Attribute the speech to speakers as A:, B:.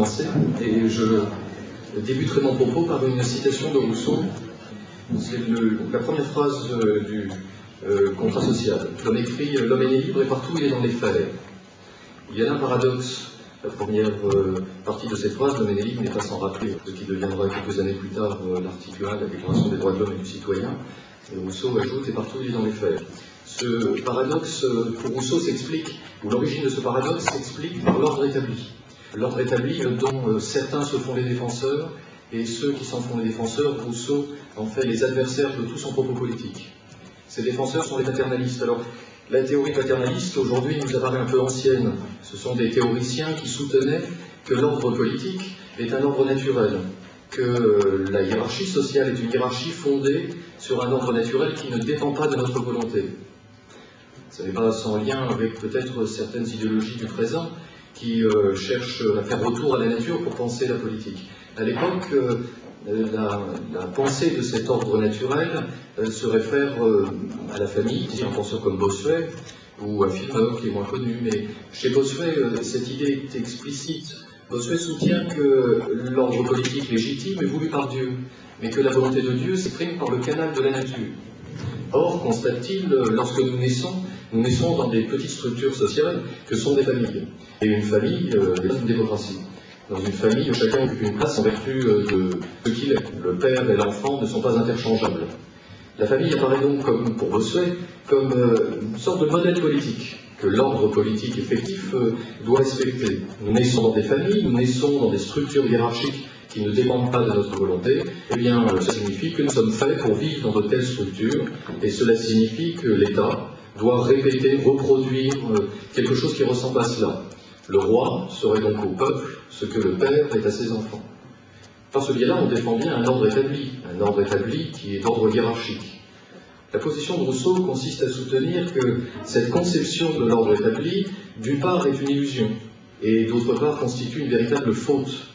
A: commencer, et je débuterai mon propos par une citation de Rousseau. C'est la première phrase du contrat social. L'homme écrit « L'homme est libre et partout il est dans les faits ». Il y a là un paradoxe. La première partie de cette phrase, l'homme est libre, n'est pas sans rappeler ce qui deviendra quelques années plus tard l'article 1 de la Déclaration des droits de l'homme et du citoyen. Et Rousseau ajoute « et partout il est dans les faits ». Ce paradoxe, pour Rousseau, s'explique, ou l'origine de ce paradoxe s'explique par l'ordre établi. L'ordre établi dont certains se font les défenseurs, et ceux qui s'en font les défenseurs, Rousseau en fait les adversaires de tout son propos politique. Ces défenseurs sont les paternalistes. Alors, la théorie paternaliste, aujourd'hui, nous apparaît un peu ancienne. Ce sont des théoriciens qui soutenaient que l'ordre politique est un ordre naturel, que la hiérarchie sociale est une hiérarchie fondée sur un ordre naturel qui ne dépend pas de notre volonté. Ce n'est pas sans lien avec peut-être certaines idéologies du présent qui cherchent à faire retour à la nature pour penser la politique. À l'époque, la pensée de cet ordre naturel se réfère à la famille, un penseur comme Bossuet, ou un philosophe qui est moins connu, mais chez Bossuet, cette idée est explicite. Bossuet soutient que l'ordre politique légitime est voulu par Dieu, mais que la volonté de Dieu s'exprime par le canal de la nature. Or, constate-t-il, lorsque nous naissons dans des petites structures sociales que sont des familles. Et une famille est une démocratie. Dans une famille, chacun occupe une place en vertu de ce qu'il est. Le père et l'enfant ne sont pas interchangeables. La famille apparaît donc, comme pour Bossuet, comme une sorte de modèle politique que l'ordre politique effectif doit respecter. Nous naissons dans des familles, nous naissons dans des structures hiérarchiques qui ne dépendent pas de notre volonté. Eh bien, ça signifie que nous sommes faits pour vivre dans de telles structures, et cela signifie que l'État doit répéter, reproduire quelque chose qui ressemble à cela. Le roi serait donc au peuple ce que le père est à ses enfants. Par ce biais-là, on défend bien un ordre établi qui est d'ordre hiérarchique. La position de Rousseau consiste à soutenir que cette conception de l'ordre établi, d'une part, est une illusion, et d'autre part, constitue une véritable faute